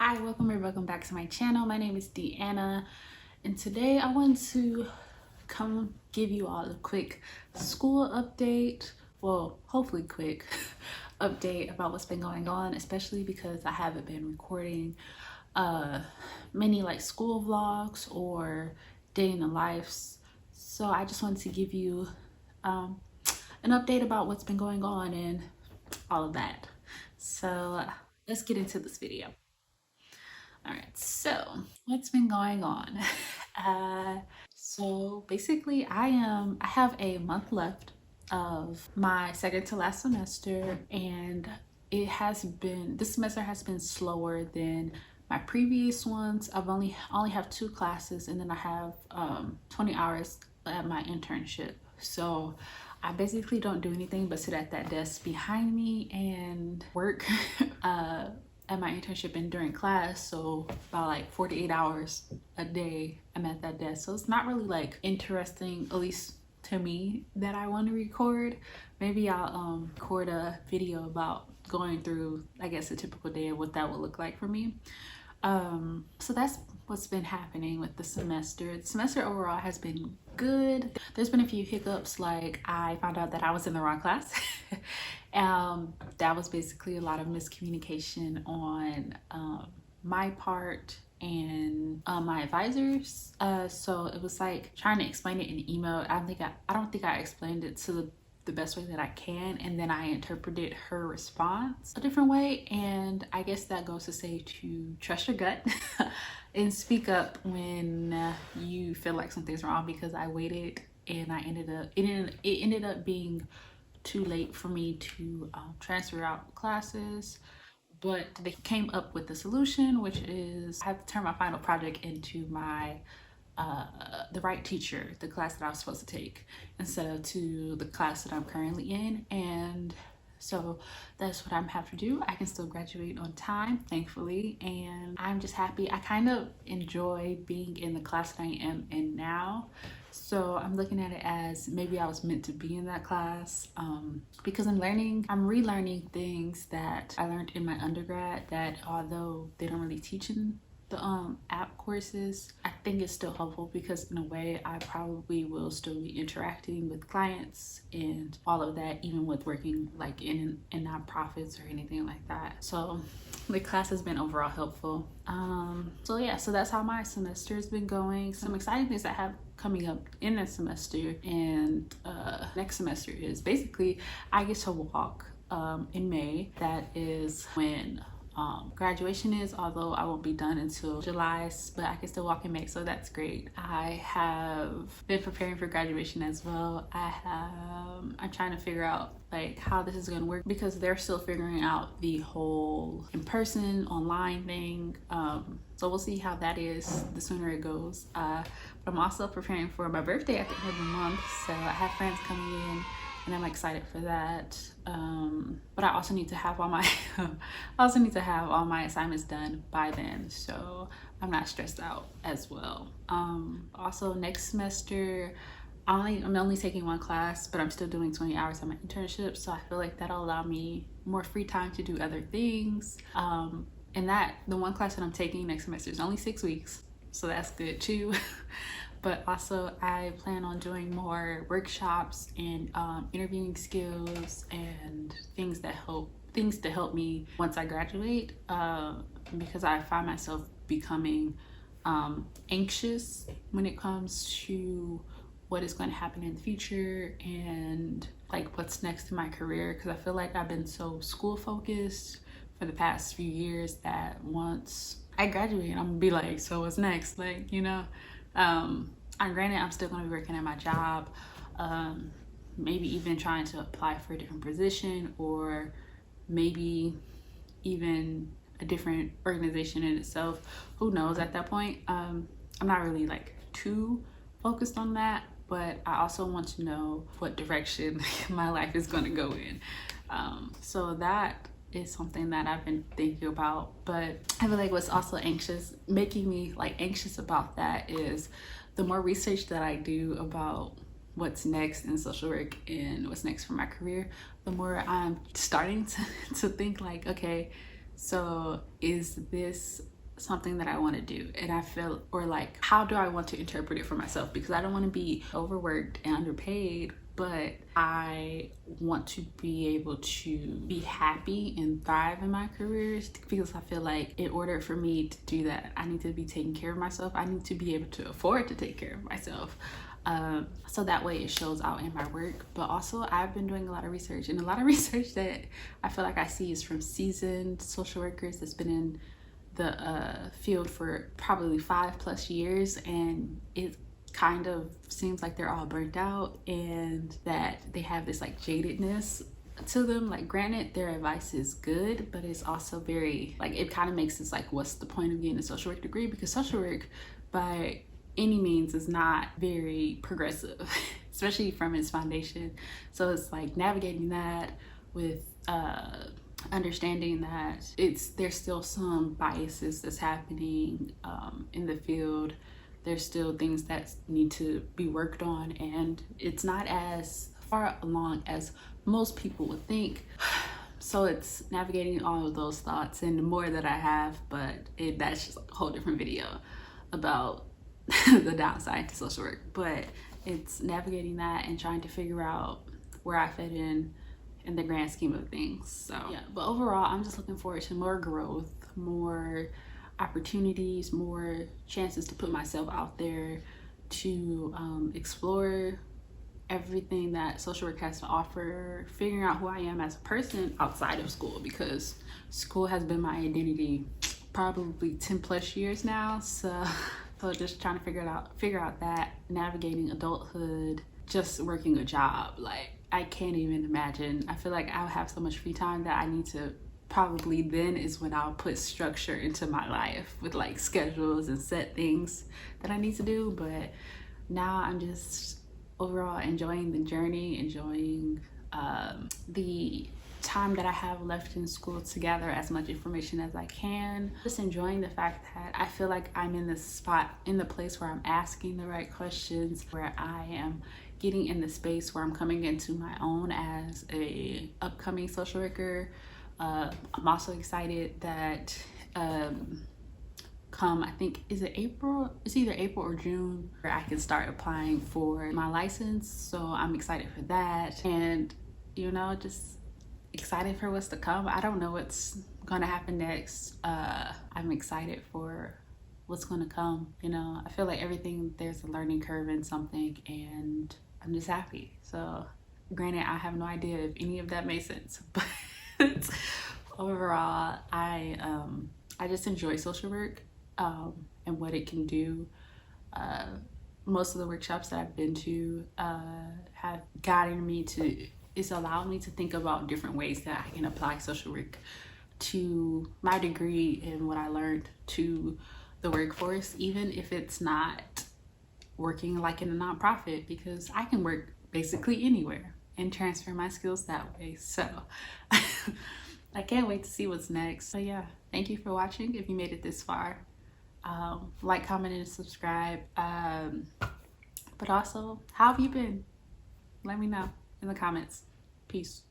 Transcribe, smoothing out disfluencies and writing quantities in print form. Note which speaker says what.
Speaker 1: Hi, welcome back to my channel. My name is Deanna, and today I want to come give you all a quick school update. Well, hopefully quick update about what's been going on, especially because I haven't been recording many like school vlogs or day in the lives. So I just wanted to give you an update about what's been going on and all of that. So let's get into this video. All right, so what's been going on? So basically I have a month left of my second to last semester, and this semester has been slower than my previous ones. I've only have two classes, and then I have 20 hours at my internship. So I basically don't do anything but sit at that desk behind me and work at my internship and during class. So about like 48 hours a day I'm at that desk. So it's not really like interesting, at least to me, that I want to record. Maybe I'll record a video about going through, I guess, a typical day of what that would look like for me. So that's what's been happening with the semester. The semester overall has been good. There's been a few hiccups, like I found out that I was in the wrong class. That was basically a lot of miscommunication on my part and my advisors. So it was like trying to explain it in email. I don't think I explained it to the best way that I can, and then I interpreted her response a different way. And I guess that goes to say to trust your gut and speak up when you feel like something's wrong, because I waited and it ended up being too late for me to transfer out classes. But they came up with the solution, which is I have to turn my final project into my the right teacher, the class that I was supposed to take, instead of to the class that I'm currently in. And so that's what I'm have to do. I can still graduate on time, thankfully, and I'm just happy. I kind of enjoy being in the class that I am in now. So I'm looking at it as maybe I was meant to be in that class, because I'm relearning things that I learned in my undergrad, that although they don't really teach in the app courses, I think it's still helpful, because in a way I probably will still be interacting with clients and all of that, even with working like in nonprofits or anything like that. So the class has been overall helpful. So yeah, so that's how my semester has been going. Some exciting things I have coming up in this semester and next semester is basically I get to walk in May. That is when graduation is, although I won't be done until July, but I can still walk in May, so that's great. I have been preparing for graduation as well. I'm trying to figure out like how this is going to work, because they're still figuring out the whole in-person online thing. So we'll see how that is the sooner it goes. But I'm also preparing for my birthday at the end of the month, so I have friends coming in and I'm excited for that. But I also need to have all my assignments done by then, so I'm not stressed out as well. Also next semester I'm only taking one class, but I'm still doing 20 hours on my internship, so I feel like that'll allow me more free time to do other things. And that the one class that I'm taking next semester is only 6 weeks, so that's good too. But also I plan on doing more workshops and interviewing skills and things to help me once I graduate, because I find myself becoming anxious when it comes to what is going to happen in the future and like what's next in my career, because I feel like I've been so school focused for the past few years that once I graduate I'm gonna be like, so what's next, like, you know. Granted, I'm still going to be working at my job, maybe even trying to apply for a different position, or maybe even a different organization in itself. Who knows at that point? I'm not really like too focused on that, but I also want to know what direction my life is going to go in. So that is something that I've been thinking about. But I feel like what's also making me like anxious about that is the more research that I do about what's next in social work and what's next for my career, the more I'm starting to think like, okay, so is this something that I want to do, and I feel, or like, how do I want to interpret it for myself? Because I don't want to be overworked and underpaid, but I want to be able to be happy and thrive in my careers, because I feel like in order for me to do that, I need to be taking care of myself. I need to be able to afford to take care of myself. So that way it shows out in my work. But also, I've been doing a lot of research, and a lot of research that I feel like I see is from seasoned social workers that's been in the field for probably 5+ years, and it kind of seems like they're all burnt out and that they have this like jadedness to them. Like, granted, their advice is good, but it's also very like, it kind of makes us like, what's the point of getting a social work degree? Because social work by any means is not very progressive, especially from its foundation. So it's like navigating that with understanding that there's still some biases that's happening in the field. There's still things that need to be worked on, and it's not as far along as most people would think. So it's navigating all of those thoughts and the more that I have, but that's just a whole different video about the downside to social work. But it's navigating that and trying to figure out where I fit in the grand scheme of things. So yeah, but overall, I'm just looking forward to more growth, more opportunities, more chances to put myself out there, to explore everything that social work has to offer, figuring out who I am as a person outside of school, because school has been my identity probably 10+ years now. So just trying to figure out that, navigating adulthood, just working a job. Like, I can't even imagine. I feel like I'll have so much free time that I need to, probably then is when I'll put structure into my life with like schedules and set things that I need to do. But now I'm just overall enjoying the journey, enjoying the time that I have left in school to gather as much information as I can. Just enjoying the fact that I feel like I'm in this spot, in the place where I'm asking the right questions, where I am getting in the space where I'm coming into my own as a upcoming social worker. I'm also excited that come, I think, is it April? It's either April or June, where I can start applying for my license. So I'm excited for that, and you know, just excited for what's to come. I don't know what's gonna happen next. I'm excited for what's gonna come. You know, I feel like everything, there's a learning curve in something, and I'm just happy. So granted, I have no idea if any of that made sense, but overall, I just enjoy social work and what it can do. Most of the workshops that I've been to have gotten me to, it's allowed me to think about different ways that I can apply social work to my degree and what I learned to the workforce, even if it's not working like in a nonprofit, because I can work basically anywhere and transfer my skills that way. So I can't wait to see what's next. So yeah, thank you for watching. If you made it this far, like, comment, and subscribe. But also, how have you been? Let me know in the comments. Peace.